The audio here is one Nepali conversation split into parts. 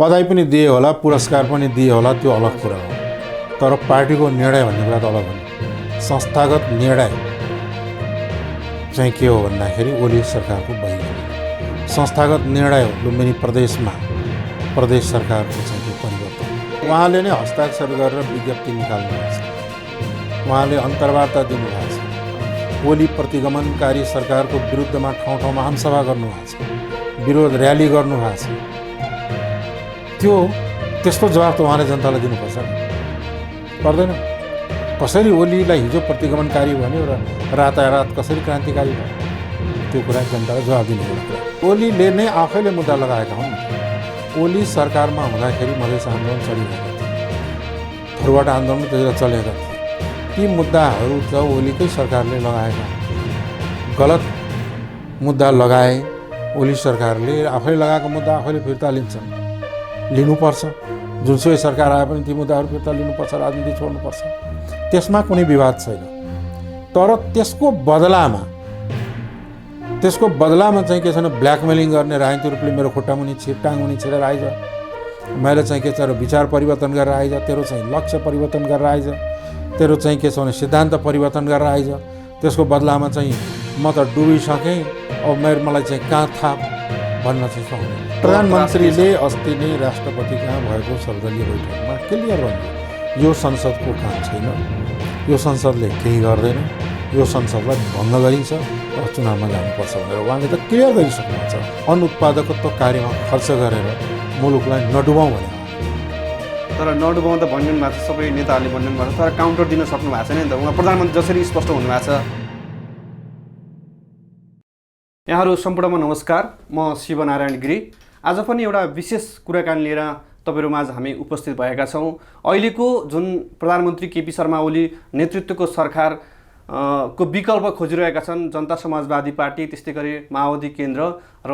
बधाई पनि दिए होला, पुरस्कार पनि दिए होला, त्यो अलग कुरा हो। तर पार्टीको निर्णय भन्ने कुरा त अलग हो। संस्थागत निर्णय चाहिँ के हो भन्दाखेरि ओली सरकारको बहिनी संस्थागत निर्णय हो लुम्बिनी प्रदेशमा प्रदेश सरकारको चाहिँ त्यो परिवर्तन। उहाँले नै हस्ताक्षर गरेर विज्ञप्ति निकाल्नु भएको छ, उहाँले अन्तर्वार्ता दिनुभएको छ, ओली प्रतिगमनकारी सरकारको विरुद्धमा ठाउँ ठाउँमा आमसभा गर्नुभएको छ, विरोध र्याली गर्नुभएको छ। त्यस्तो जवाब त उहाँले जनतालाई दिनुपर्छ, पर्दैन। कसरी ओलीलाई हिजो प्रतिगमनकारी भन्यो र रातारात कसरी क्रान्तिकारी भयो, त्यो कुरा जनतालाई जवाब दिने एउटा कुरा। ओलीले नै आफैले मुद्दा लगाएका हुन्। ओली सरकारमा हुँदाखेरि मधेस आन्दोलन चलिरहेका थिए, फरवर्ड आन्दोलन त्यतिखेर चलेका थिए। ती मुद्दाहरू त ओलीकै सरकारले लगाएका, गलत मुद्दा लगाए। ओली सरकारले आफैले लगाएको मुद्दा आफैले फिर्ता लिनुपर्छ। जुनसुकै सरकार आए पनि ती मुद्दाहरू फिर्ता लिनुपर्छ, राजनीति छोड्नुपर्छ, त्यसमा कुनै विवाद छैन। तर त्यसको बदलामा चाहिँ के छैन, ब्ल्याकमेलिङ गर्ने, राजनीतिक रूपले मेरो खुट्टामुनि टाङमुनि छिरेर आइज, मैले चाहिँ के छ विचार परिवर्तन गरेर आइज, तेरो चाहिँ लक्ष्य परिवर्तन गरेर आइज, तेरो चाहिँ के छ भने सिद्धान्त परिवर्तन गरेर आइज, त्यसको बदलामा चाहिँ म त डुबिसकेँ, अब मलाई चाहिँ कहाँ थाहा भन्न चाहिँ सक्दैन। प्रधानमन्त्रीले अस्ति नै राष्ट्रपति कहाँ भएको सर्वदलीय बैठकमा क्लियर भन्यो, यो संसदको काम छैन, यो संसदले केही गर्दैन, यो संसदलाई भङ्ग गरिन्छ र चुनावमा जानुपर्छ भनेर उहाँले त क्लियर गरिसक्नुहुन्छ छ। अनुत्पादकत्व कार्यमा खर्च गरेर मुलुकलाई नडुबाउँ भने, तर नडुबाउँ त भन्नु भएको छ, सबै नेताहरूले भन्नु भएको छ, तर काउन्टर दिन सक्नु भएको छैन नि त। उहाँ प्रधानमन्त्री जसरी स्पष्ट हुनुभएको छ। यहाँहरू सम्पूर्णमा नमस्कार, म शिवनारायण गिरी। आज पनि एउटा विशेष कुराकानी लिएर तपाईहरु माझ हामी उपस्थित भएका छौं। अहिलेको जुन प्रधानमन्त्री केपी शर्मा ओली नेतृत्वको सरकार को विकल्प खोजिरहेका छन् जनता समाजवादी पार्टी, त्यस्तै गरी माओवादी केन्द्र र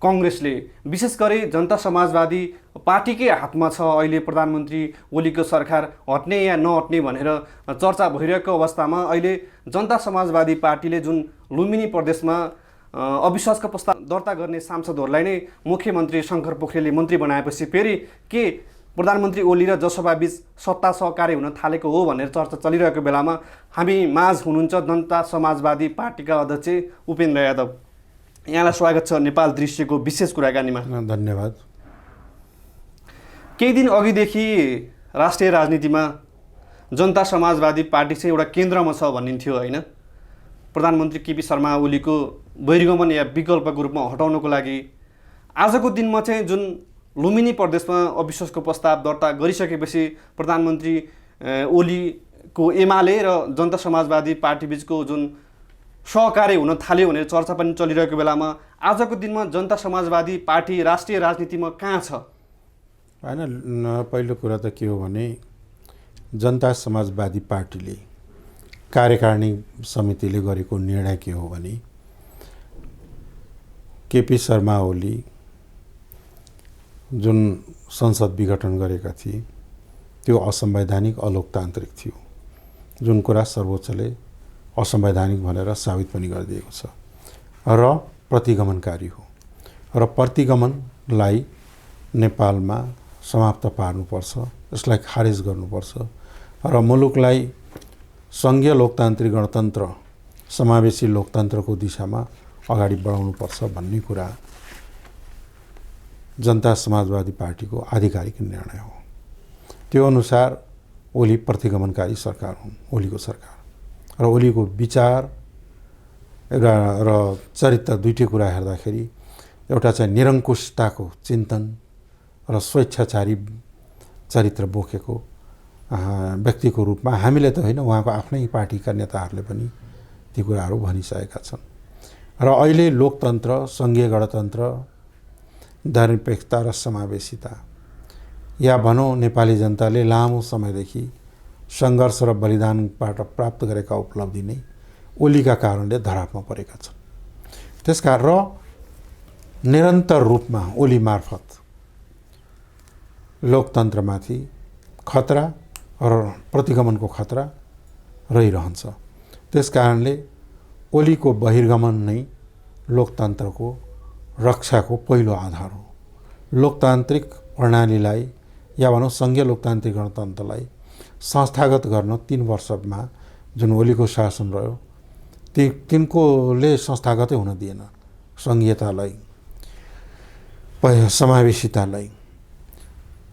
कांग्रेसले। विशेष गरी जनता समाजवादी पार्टीकै हातमा छ अहिले प्रधानमन्त्री ओलीको सरकार हट्ने या नहट्ने भनेर चर्चा भइरहेको अवस्थामा अहिले जनता समाजवादी पार्टीले जुन लुम्बिनी प्रदेशमा अविश्वासको प्रस्ताव दर्ता गर्ने सांसदहरूलाई नै मुख्यमन्त्री शंकर पोखरेलले मन्त्री बनाएपछि फेरि के प्रधानमन्त्री ओली र जसपा बीच सत्ता सहकार्य हुन थालेको हो भनेर चर्चा चलिरहेको बेलामा हामी माझ हुनुहुन्छ जनता समाजवादी पार्टीका अध्यक्ष उपेन्द्र यादव। यहाँलाई स्वागत छ नेपाल दृश्यको विशेष कुराकानीमा। धन्यवाद। केही दिन अघिदेखि राष्ट्रिय राजनीतिमा जनता समाजवादी पार्टी चाहिँ एउटा केन्द्रमा छ भनिन्थ्यो हैन। प्रधानमन्त्री केपी शर्मा ओलीको बहिर्गमन या विकल्पको रूपमा हटाउनको लागि आजको दिनमा चाहिँ जुन लुम्बिनी प्रदेशमा अविश्वासको प्रस्ताव दर्ता गरिसकेपछि प्रधानमन्त्री ओलीको एमाले र जनता समाजवादी पार्टी बीचको जुन सहकार्य हुन थाल्यो भनेर चर्चा पनि चलिरहेको बेलामा आजको दिनमा जनता समाजवादी पार्टी राष्ट्रिय राजनीतिमा कहाँ छ? हैन, पहिलो कुरा त के हो भने जनता समाजवादी पार्टीले कार्यकारिणी समितिले गरेको निर्णय के हो भने केपी शर्मा ओली जुन संसद विघटन गरेका थिए त्यो असंवैधानिक अलोकतान्त्रिक थियो, जुन कुरा सर्वोच्चले असंवैधानिक भनेर साबित पनि गरिदिएको छ र प्रतिगमनकारी हो र प्रतिगमनलाई नेपालमा समाप्त पार्नुपर्छ, यसलाई खारेज गर्नुपर्छ र मुलुकलाई संघीय लोकतान्त्रिक गणतन्त्र समावेशी लोकतन्त्रको दिशामा अगाडि बढाउनुपर्छ भन्ने कुरा जनता समाजवादी पार्टीको आधिकारिक निर्णय हो। त्यो अनुसार ओली प्रतिगमनकारी सरकार हुन्, ओलीको सरकार र ओलीको विचार र चरित्र दुईटै कुरा हेर्दाखेरि एउटा चाहिँ निरङ्कुशताको चिन्तन र स्वेच्छाचारी चरित्र बोकेको व्यक्तिको रूपमा हामीले त होइन, उहाँको आफ्नै पार्टीका नेताहरूले पनि ती कुराहरू भनिसकेका छन् र अहिले लोकतन्त्र, संघीय गणतन्त्र, धर्मनिरपेक्षता र समावेशिता या भनौँ नेपाली जनताले लामो समयदेखि सङ्घर्ष र बलिदानबाट प्राप्त गरेका उपलब्धि नै ओलीका कारणले धरापमा परेका छन्। त्यसकारण र निरन्तर रूपमा ओली मार्फत लोकतन्त्रमाथि खतरा र प्रतिगमनको खतरा रहिरहन्छ। त्यसकारणले ओलीको बहिर्गमन नै लोकतन्त्रको रक्षाको पहिलो आधार हो। लोकतान्त्रिक प्रणालीलाई या भनौँ सङ्घीय लोकतान्त्रिक गणतन्त्रलाई संस्थागत गर्न 3 वर्षमा जुन ओलीको शासन रह्यो तिनकोले संस्थागतै हुन दिएन सङ्घीयतालाई, समावेशितालाई,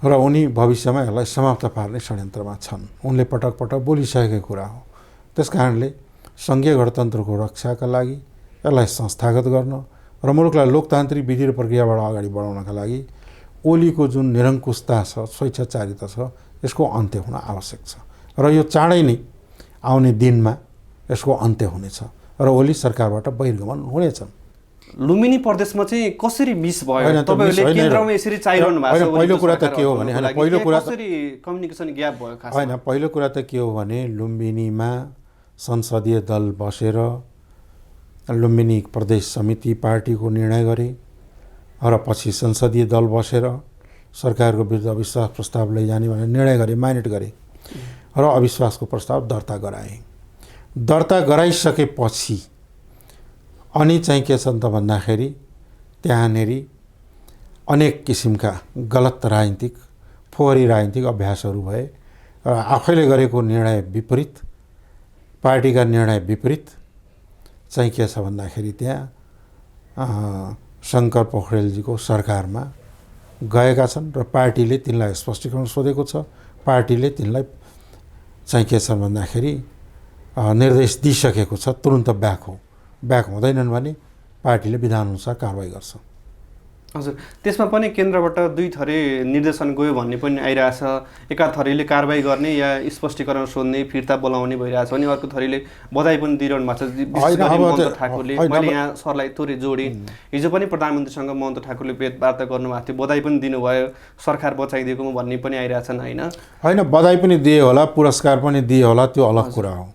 र उनी भविष्यमा यसलाई समाप्त पार्ने षड्यन्त्रमा छन्। उनले पटक पटक बोलिसकेको कुरा हो। त्यस कारणले सङ्घीय गणतन्त्रको रक्षाका लागि यसलाई संस्थागत गर्न र मुलुकलाई लोकतान्त्रिक विधि र प्रक्रियाबाट अगाडि बढाउनका लागि ओलीको जुन निरङ्कुशता छ, स्वेच्छाचारिता छ, यसको अन्त्य हुन आवश्यक छ र यो चाँडै नै आउने दिनमा यसको अन्त्य हुनेछ र ओली सरकारबाट बहिर्गमन हुनेछन्। लुम्बिनी प्रदेशमा चाहिँ कसरी मिस भयो? तपाईहरुले केन्द्रमा यसरी चाहिरहनु भएको छ। पहिलो कुरा त के हो भने पहिलो कुरा कसरी कम्युनिकेसन ग्याप भयो खास? हैन, पहिलो कुरा त के हो भने लुम्बिनीमा संसदीय दल बसेर लुम्बिनी प्रदेश समिति पार्टीको निर्णय गरे र पछि संसदीय दल बसेर सरकारको विरुद्ध अविश्वास प्रस्ताव लैजाने भनेर निर्णय गरे, माइनेट गरे र अविश्वासको प्रस्ताव दर्ता गराए। दर्ता गराइसकेपछि अनि चाहिँ के छन् त भन्दाखेरि त्यहाँनेरि अनेक किसिमका गलत राजनीतिक, फोहोरी राजनीतिक अभ्यासहरू भए र आफैले गरेको निर्णय विपरीत, पार्टीका निर्णय विपरीत चाहिँ के छ भन्दाखेरि त्यहाँ शङ्कर पोखरेलजीको सरकारमा गएका छन् र पार्टीले तिनलाई स्पष्टीकरण सोधेको छ। पार्टीले तिनलाई चाहिँ के छ भन्दाखेरि निर्देश दिइसकेको छ, तुरुन्त ब्याक हुँदैनन् भने पार्टीले विधानअनुसार कारबाही गर्छ। हजुर, त्यसमा पनि केन्द्रबाट दुई थरी निर्देशन गयो भन्ने पनि आइरहेछ। एका थरीले कारबाही गर्ने या स्पष्टीकरण सोध्ने, फिर्ता बोलाउने भइरहेछ भने अर्को थरीले बधाई पनि दिइरहनु भएको छ। विशेष गरी महन्त ठाकुरले, मैले यहाँ सरलाई थोरै जोडेँ, हिजो पनि प्रधानमन्त्रीसँग महन्त ठाकुरले भेटवार्ता गर्नुभएको थियो, बधाई पनि दिनुभयो, सरकार बचाइदिएको भन्ने पनि आइरहेछन् होइन? होइन, बधाई पनि दिए होला, पुरस्कार पनि दिए होला, त्यो अलग कुरा हो।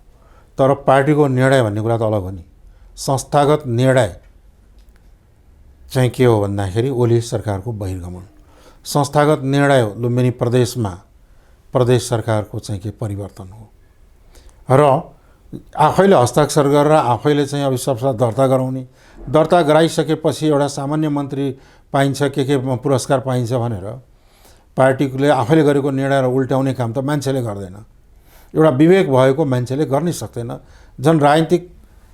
तर पार्टीको निर्णय भन्ने कुरा त अलग हो नि। संस्थागत निर्णय चाहिँ के हो भन्दाखेरि ओली सरकारको बहिर्गमन, संस्थागत निर्णय हो लुम्बिनी प्रदेशमा प्रदेश सरकारको चाहिँ के परिवर्तन हो र आफैले हस्ताक्षर गरेर आफैले चाहिँ अविश्वास दर्ता गराउने, दर्ता गराइसकेपछि एउटा सामान्य मन्त्री पाइन्छ, के पुरस्कार पाइन्छ भनेर पार्टीले आफैले गरेको निर्णय उल्ट्याउने काम त मान्छेले गर्दैन। एउटा विवेक भएको मान्छेले गर्नै सक्दैन। झन् राजनीतिक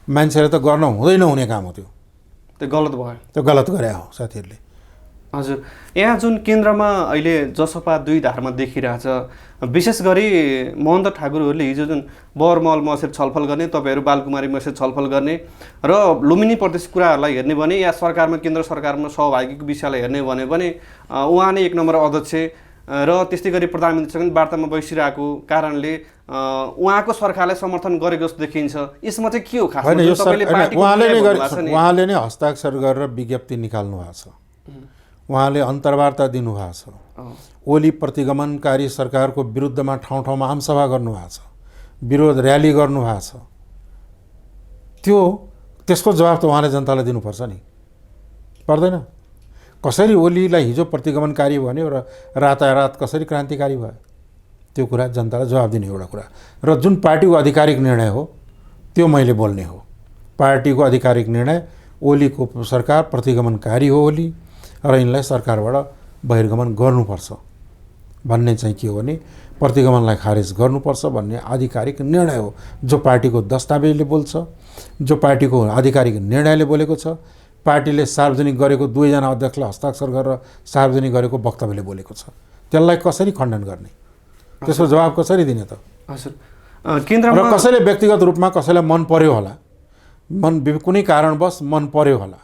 मान्छेले त गर्न हुँदैन हुने काम हो त्यो। त्यो गलत भयो, त्यो गलत गरे हो साथीहरूले। हजुर, यहाँ जुन केन्द्रमा अहिले जसपा दुई धारमा देखिरहेछ, विशेष गरी महन्त ठाकुरहरूले हिजो जुन बरमहल मसेर छलफल गर्ने, तपाईँहरू बालकुमारी मसेर छलफल गर्ने र लुम्बिनी प्रदेश कुराहरूलाई हेर्ने भने या सरकारमा, केन्द्र सरकारमा सहभागीको विषयलाई हेर्ने भने पनि उहाँ नै एक नम्बर अध्यक्ष र त्यस्तै गरी प्रधानमन्त्रीसँग वार्तामा बसिरहेको कारणले उहाँको सरकारलाई समर्थन गरेको जस्तो देखिन्छ। यसमा चाहिँ के हो खास? उहाँले नै हस्ताक्षर गरेर विज्ञप्ति निकाल्नु भएको छ, उहाँले अन्तर्वार्ता दिनुभएको छ, ओली प्रतिगमनकारी सरकारको विरुद्धमा ठाउँ ठाउँमा आमसभा गर्नुभएको छ, विरोध र्याली गर्नुभएको छ। त्यसको जवाब त उहाँले जनतालाई दिनुपर्छ नि, पर्दैन? कसरी ओलीलाई हिजो प्रतिगमनकारी भन्यो र रातारात कसरी क्रान्तिकारी भयो, त्यो कुरा जनतालाई जवाब दिने एउटा कुरा। र जुन पार्टीको आधिकारिक निर्णय हो त्यो मैले बोल्ने हो। पार्टीको आधिकारिक निर्णय ओलीको सरकार प्रतिगमनकारी हो ओली र यिनलाई सरकारबाट बहिर्गमन गर्नुपर्छ भन्ने चाहिँ के हो भने प्रतिगमनलाई खारेज गर्नुपर्छ भन्ने आधिकारिक निर्णय हो, जो पार्टीको दस्तावेजले बोल्छ, जो पार्टीको आधिकारिक निर्णयले बोलेको छ, पार्टीले सार्वजनिक गरेको दुवैजना अध्यक्षले हस्ताक्षर गरेर सार्वजनिक गरेको वक्तव्यले बोलेको छ। त्यसलाई कसरी खण्डन गर्ने, त्यसको जवाब कसरी दिने त? हजुर, केन्द्रमा र कसैले व्यक्तिगत रूपमा कसैलाई मन पर्यो होला, कुनै कारणवश मन पर्यो होला,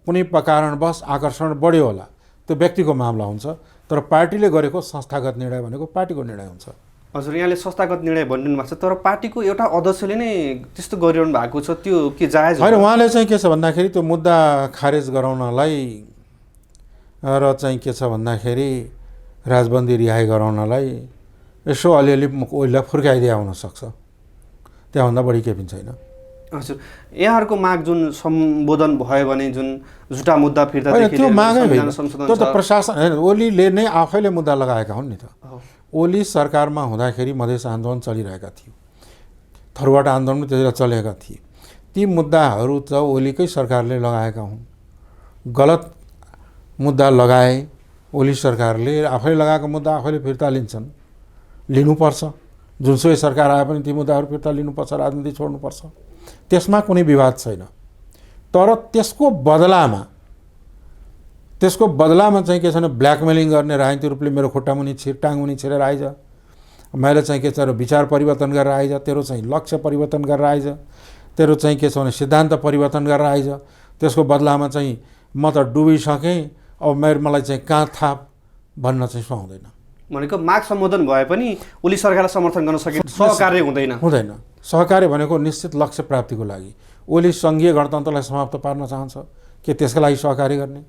कुनै कारणवश आकर्षण बढ्यो होला, त्यो व्यक्तिको मामला हुन्छ। तर पार्टीले गरेको संस्थागत निर्णय भनेको पार्टीको निर्णय हुन्छ। हजुर, यहाँले संस्थागत निर्णय भनिदिनु भएको छ, तर पार्टीको एउटा अध्यक्षले नै त्यस्तो गरिरहनु भएको छ, त्यो के जायज होइन? उहाँले चाहिँ के छ भन्दाखेरि त्यो मुद्दा खारेज गराउनलाई र चाहिँ के छ भन्दाखेरि राजबन्दी रिहाई गराउनलाई यसो अलिअलि ओलीलाई फुर्काइदिया हुनसक्छ, त्यहाँभन्दा बढी केही पनि छैन। हजुर, यहाँहरूको माग जुन सम्बोधन भयो भने जुन झुटा मुद्दा फिर्तादेखि त्यो मागै होइन, त्यो त प्रशासन होइन, ओलीले नै आफैले मुद्दा लगाएका हुन् नि त। ओली सरकारमा हुँदाखेरि मधेस आन्दोलन चलिरहेका थियो, थरुवाट आन्दोलन पनि त्यतिखेर चलेका थिए। ती मुद्दाहरू त ओलीकै सरकारले लगाएका हुन्। गलत मुद्दा लगाए ओली सरकारले आफैले लगाएको मुद्दा आफैले फिर्ता लिन्छन्, लिनुपर्छ। जुनसुकै सरकार आए पनि ती मुद्दाहरू फिर्ता लिनुपर्छ, राजनीति छोड्नुपर्छ, त्यसमा कुनै विवाद छैन। तर त्यसको बदलामा चाहिँ के छैन, ब्ल्याकमेलिङ गर्ने, राजनीतिक रूपले मेरो खुट्टामुनि टाङमुनि छिरेर आइज, मैले चाहिँ के छ विचार परिवर्तन गरेर आइज, तेरो चाहिँ लक्ष्य परिवर्तन गरेर आइज, तेरो चाहिँ के छ भने सिद्धान्त परिवर्तन गरेर आइज, त्यसको बदलामा चाहिँ म त डुबिसकेँ, अब मलाई चाहिँ कहाँ थाप भन्न चाहिँ सुहाउँदैन। भनेको माग सम्बोधन भए पनि ओली सरकारलाई समर्थन गर्न सकिन्छ, सहकार्य हुँदैन। सहकार्य भनेको निश्चित लक्ष्य प्राप्तिको लागि। ओली सङ्घीय गणतन्त्रलाई समाप्त पार्न चाहन्छ के त्यसको लागि सहकार्य गर्ने?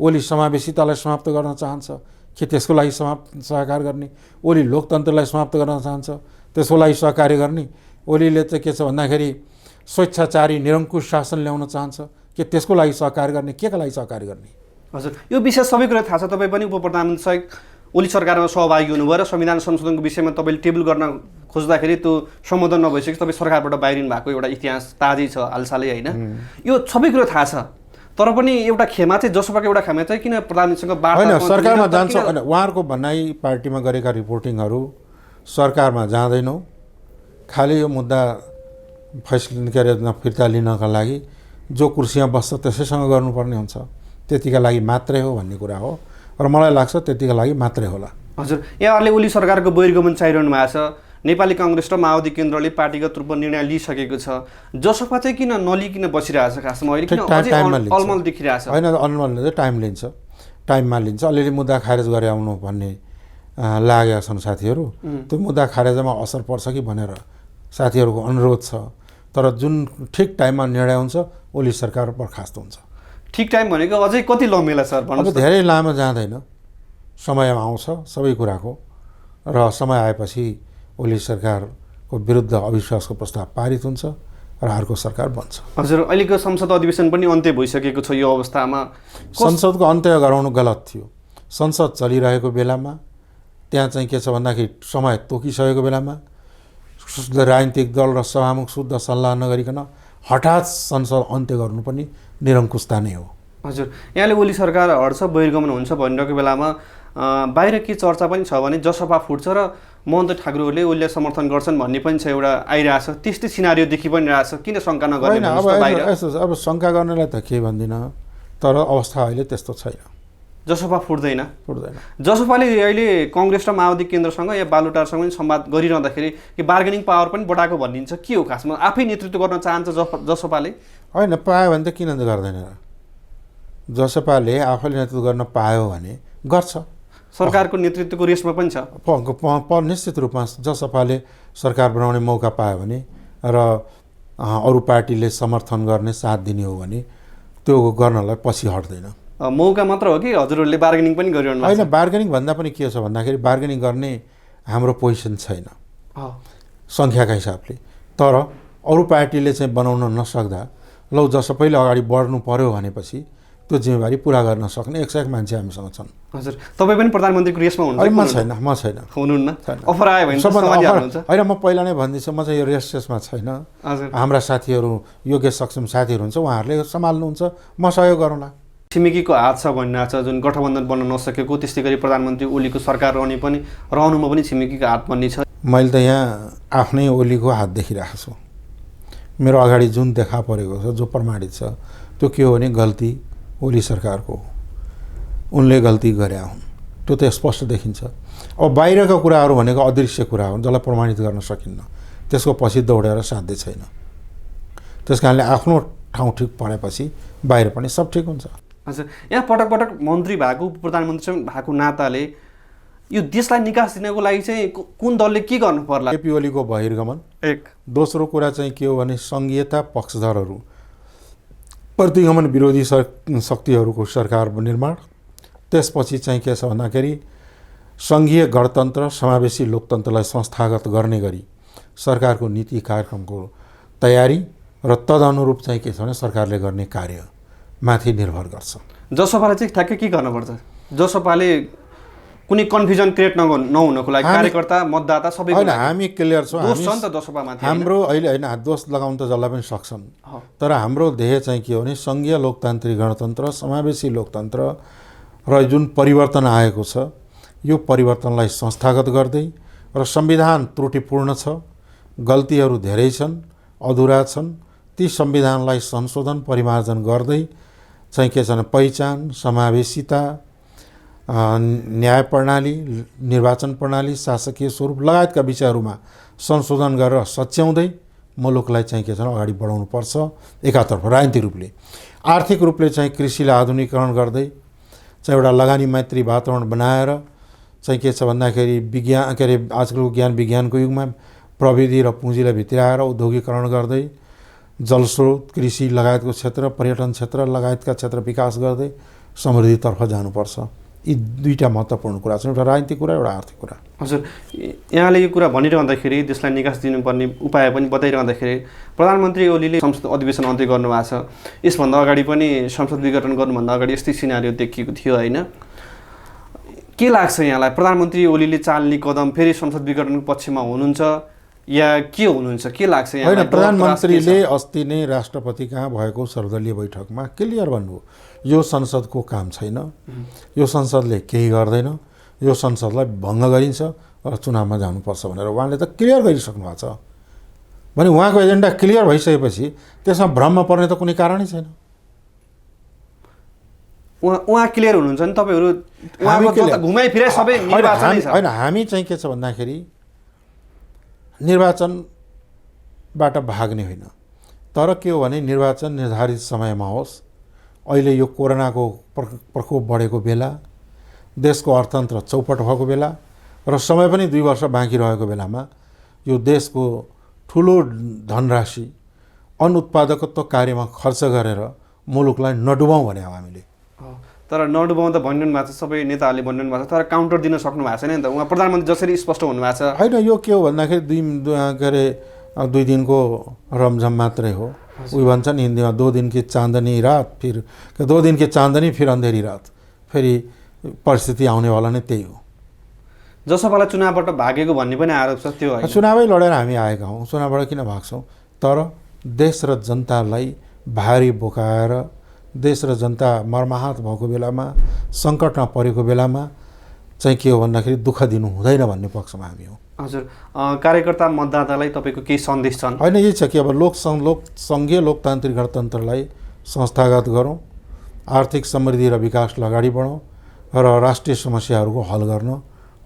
ओली समावेशितालाई समाप्त गर्न चाहन्छ के त्यसको लागि सहकार्य गर्ने? ओली लोकतन्त्रलाई समाप्त गर्न चाहन्छ त्यसको लागि सहकार्य गर्ने? ओलीले चाहिँ के छ भन्दाखेरि स्वेच्छाचारी निरङ्कुश शासन ल्याउन चाहन्छ के त्यसको लागि सहकार्य गर्ने? के का लागि सहकार्य गर्ने? हजुर, यो विषय सबै कुरा थाहा छ। तपाईँ पनि उप प्रधानमन्त्री सहित ओली सरकारमा सहभागी हुनुभयो र संविधान संशोधनको विषयमा तपाईँले टेबल गर्न खोज्दाखेरि त्यो सम्बोधन नभइसकेपछि तपाईँ सरकारबाट बाहिरिनु भएको एउटा इतिहास ताजै छ हालसालै, होइन? यो सबै कुरा थाहा छ, तर पनि एउटा खेमा चाहिँ जसोपाको एउटा खेमा चाहिँ किन प्रधानमन्त्रीसँग बार्ता होइन सरकारमा जान्छ होइन? उहाँहरूको भनाइ पार्टीमा गरेका रिपोर्टिङहरू सरकारमा जाँदैनौँ, खालि यो मुद्दा फैसला के अरे फिर्ता लिनका लागि जो कुर्सीमा बस्छ त्यसैसँग गर्नुपर्ने हुन्छ, त्यतिका लागि मात्रै हो भन्ने कुरा हो र मलाई लाग्छ त्यतिका लागि मात्रै होला। हजुर, यहाँहरूले ओली सरकारको बहिर्गमन चाहिरहनु भएको छ। नेपाली काङ्ग्रेस र माओवादी केन्द्रले पार्टीगत रूपमा निर्णय लिइसकेको छ, जसपा चाहिँ किन नलिकन बसिरहेछ? खासमा अहिले किन अझै अलमल देखिरहेछ? होइन, अलमलले चाहिँ टाइम लिन्छ, टाइममा लिन्छ। अलिअलि मुद्दा खारेज गरे आउनु भन्ने लागेका छन् साथीहरू। त्यो मुद्दा खारेजमा असर पर्छ कि भनेर साथीहरूको अनुरोध छ, तर जुन ठिक टाइममा निर्णय हुन्छ ओली सरकार बर्खास्त हुन्छ। ठिक टाइम भनेको अझै कति लम्बेला सर? अब धेरै लामो जाँदैन, समयमा आउँछ सबै कुराको, र समय आएपछि ओली सरकारको विरुद्ध अविश्वासको प्रस्ताव पारित हुन्छ र अर्को सरकार बन्छ। हजुर, अहिलेको संसद अधिवेशन पनि अन्त्य भइसकेको छ। यो अवस्थामा संसदको अन्त्य गराउनु गलत थियो। संसद चलिरहेको बेलामा त्यहाँ चाहिँ के छ भन्दाखेरि समय तोकिसकेको बेलामा राजनीतिक दल र सभामुख शुद्ध सल्लाह नगरिकन हठात संसद अन्त्य गर्नु पनि निरङ्कुशता नै हो। हजुर, यहाँले ओली सरकार हट्छ, बहिर्गमन हुन्छ भनिरहेको बेलामा बाहिर के चर्चा पनि छ भने जसपा फुट्छ र महन्त ठाकुरहरूले ओलीलाई समर्थन गर्छन् भन्ने पनि छ, एउटा आइरहेछ। त्यस्तै सिनारियो देखि पनि रहेछ। किन शङ्का नगर्ने? अब शङ्का गर्नेलाई त के भन्दिनँ, तर अवस्था अहिले त्यस्तो छैन। जसपा फुट्दैन। जसपाले अहिले कङ्ग्रेस र माओवादी केन्द्रसँग या बालुटारसँग पनि संवाद गरिरहँदाखेरि कि बार्गेनिङ पावर पनि बढाएको भनिन्छ। के हो खासमा? आफै नेतृत्व गर्न चाहन्छ जसपाले? होइन, पायो भने त किन गर्दैन र? जसपाले आफैले नेतृत्व गर्न पायो भने गर्छ। सरकारको नेतृत्वको रेसमा पनि छ निश्चित रूपमा। जसपाले सरकार बनाउने मौका पायो भने र अरू पार्टीले समर्थन गर्ने साथ दिने हो भने त्यो गर्नलाई पछि हट्दैन। मौका मात्र हो कि हजुरहरूले बार्गेनिङ पनि गरिरहनु? होइन, बार्गेनिङ भन्दा पनि के छ भन्दाखेरि बार्गेनिङ गर्ने हाम्रो पोजिसन छैन सङ्ख्याका हिसाबले। तर अरू पार्टीले चाहिँ बनाउन नसक्दा लौ जसपैले अगाडि बढ्नु पर्यो भनेपछि त्यो जिम्मेवारी पुरा गर्न सक्ने 101 मान्छे हामीसँग छन्। हजुर, तपाईँ पनि प्रधानमन्त्रीको रेसमा हुनुहुन्छ? म छैन। हुनुहुन्न? अफर आयो भने सम्हालिहाल्नुहुन्छ? होइन, म पहिला नै भन्दैछु, म चाहिँ यो रेसमा छैन। हाम्रा साथीहरू योग्य सक्षम साथीहरू हुन्छ, उहाँहरूले सम्हाल्नुहुन्छ, म सहयोग गरौँला। छिमेकीको हात छ भनिरहेको छ, जुन गठबन्धन बन्न नसकेको, त्यस्तै गरी प्रधानमन्त्री ओलीको सरकार रहनुमा पनि छिमेकीको हात भन्ने छ। मैले त यहाँ आफ्नै ओलीको हात देखिरहेको छु। मेरो अगाडि जुन देखा परेको छ, जो प्रमाणित छ, त्यो के हो भने गल्ती ओली सरकारको हो। उनले गल्ती गरे हुन्, त्यो त स्पष्ट देखिन्छ। अब बाहिरका कुराहरू भनेको अदृश्य कुरा हुन्, जसलाई प्रमाणित गर्न सकिन्न, त्यसको पछि दौडेर साध्य छैन। त्यस कारणले आफ्नो ठाउँ ठिक परेपछि बाहिर पनि सब ठिक हुन्छ। हजुर, यहाँ पटक पटक मन्त्री भएको, प्रधानमन्त्री भएको नाताले यो देशलाई निकास दिनको लागि चाहिँ कुन दलले के गर्नु पर्ला? केपी ओलीको बहिर्गमन एक। दोस्रो कुरा चाहिँ के हो भने सङ्घीयता पक्षधरहरू, प्रतिगमन विरोधी शक्तिहरूको सरकार निर्माण। त्यसपछि चाहिँ के छ भन्दाखेरि सङ्घीय गणतन्त्र समावेशी लोकतन्त्रलाई संस्थागत गर्ने गरी सरकारको नीति कार्यक्रमको तयारी र तदनुरूप चाहिँ के छ भने सरकारले गर्ने कार्य माथि निर्भर गर्छ। जसपाले चाहिँ ठ्याक्कै के गर्नुपर्छ? जसपाले कुनै कन्फ्युजन क्रिएट नहुनको लागि कार्यकर्ता मतदाता सबै होइन, हामी क्लियर छौँ। दोष छ नि त जसपामाथि। हाम्रो अहिले होइन, दोष लगाउनु त जसलाई पनि सक्छन्, तर हाम्रो ध्येय चाहिँ के हो भने सङ्घीय लोकतान्त्रिक गणतन्त्र, समावेशी लोकतन्त्र र जुन परिवर्तन आएको छ यो परिवर्तनलाई संस्थागत गर्दै र संविधान त्रुटिपूर्ण छ, गल्तीहरू धेरै छन्, अधुरा छन्, ती संविधानलाई संशोधन परिमार्जन गर्दै चाहिँ के छ भने पहिचान, समावेशिता, न्याय प्रणाली, निर्वाचन प्रणाली, शासकीय स्वरूप लगायतका विषयहरूमा संशोधन गरेर सच्याउँदै मुलुकलाई चाहिँ के छ भने अगाडि बढाउनुपर्छ एकातर्फ राजनीतिक रूपले। आर्थिक रूपले चाहिँ कृषिलाई आधुनिकीकरण गर्दै चाहिँ एउटा लगानी मैत्री वातावरण बनाएर चाहिँ के छ भन्दाखेरि विज्ञान के अरे आजकलको ज्ञान विज्ञानको युगमा प्रविधि र पुँजीलाई भित्राएर उद्योगीकरण गर्दै जलस्रोत, कृषि लगायतको क्षेत्र, पर्यटन क्षेत्र लगायतका क्षेत्र विकास गर्दै समृद्धितर्फ जानुपर्छ। यी दुईटा महत्त्वपूर्ण कुरा छन्, एउटा राजनीतिक कुरा, एउटा आर्थिक कुरा। हजुर, यहाँले यो कुरा भनिरहँदाखेरि देशलाई निकास दिनुपर्ने उपाय पनि बताइरहँदाखेरि प्रधानमन्त्री ओलीले संसद अधिवेशन अन्त्य गर्नुभएको छ। यसभन्दा अगाडि पनि संसद विघटन गर्नुभन्दा अगाडि यस्तै सिनारियो देखिएको थियो होइन? के लाग्छ यहाँलाई, प्रधानमन्त्री ओलीले चाल्ने कदम फेरि संसद विघटनको पक्षमा हुनुहुन्छ या के हुनुहुन्छ, के लाग्छ यहाँलाई? होइन, प्रधानमन्त्रीले अस्ति नै राष्ट्रपति कहाँ भएको सर्वदलीय बैठकमा क्लियर भन्नुभयो, यो संसदको काम छैन, यो संसदले केही गर्दैन, यो संसदलाई भङ्ग गरिन्छ र चुनावमा जानुपर्छ भनेर उहाँले त क्लियर गरिसक्नु भएको छ। भने उहाँको एजेन्डा क्लियर भइसकेपछि त्यसमा भ्रममा पर्ने त कुनै कारणै छैन। उहाँ क्लियर हुनुहुन्छ नि, तपाईँहरू घुमाइफिराइ सबै निर्वाचनै छ। होइन, हामी चाहिँ के छ भन्दाखेरि निर्वाचनबाट भाग्ने होइन, तर के हो भने निर्वाचन निर्धारित समयमा होस्। अहिले यो कोरोनाको प्रकोप बढेको बेला, देशको अर्थतन्त्र चौपट भएको बेला र समय पनि 2 वर्ष बाँकी रहेको बेलामा यो देशको ठुलो धनराशि अनुत्पादकत्व कार्यमा खर्च गरेर मुलुकलाई नडुबाउँ भने हो हामीले। तर नडुबाउँ त भनिरहनु भएको छ, सबै नेताहरूले भनिरहनु भएको छ, तर काउन्टर दिन सक्नु भएको छैन नि त। उहाँ प्रधानमन्त्री जसरी स्पष्ट हुनुभएको छ। होइन, यो के हो भन्दाखेरि 2 दिनको रमझम मात्रै हो। उही भन्छ नि हिन्दीमा, 2 दिन की चाँदनी रात, फिर 2 दिन की चाँदनी फिर अंधेरी रात, फेरि परिस्थिति आउनेवाला नै त्यही हो। जसोपालाई चुनावबाट भागेको भन्ने पनि आरोप छ, त्यो होइन? चुनावै लडेर हामी आएका हौँ, चुनावबाट किन भाग्छौँ? तर देश र जनतालाई भारी बोकाएर, देश र जनता मर्माहत भएको बेलामा, सङ्कटमा परेको बेलामा चाहिँ के हो भन्दाखेरि दुःख दिनु हुँदैन भन्ने पक्षमा हामी हौँ। हजुर, कार्यकर्ता मतदातालाई तपाईँको केही सन्देश छन्? होइन, यही छ कि अब सङ्घीय लोकतान्त्रिक गणतन्त्रलाई संस्थागत गरौँ, आर्थिक समृद्धि र विकासलाई अगाडि बढौँ र राष्ट्रिय समस्याहरूको हल गर्न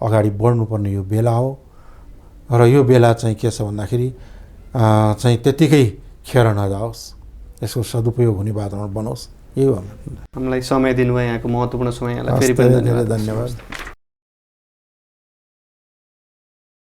अगाडि बढ्नुपर्ने यो बेला हो। र यो बेला चाहिँ के छ भन्दाखेरि चाहिँ त्यतिकै खेर नजाओस्, यसको सदुपयोग हुने वातावरण बनोस्, यही हो। हामीलाई समय दिनुभयो, यहाँको महत्त्वपूर्ण समय, यहाँलाई फेरि पनि धेरै धन्यवाद।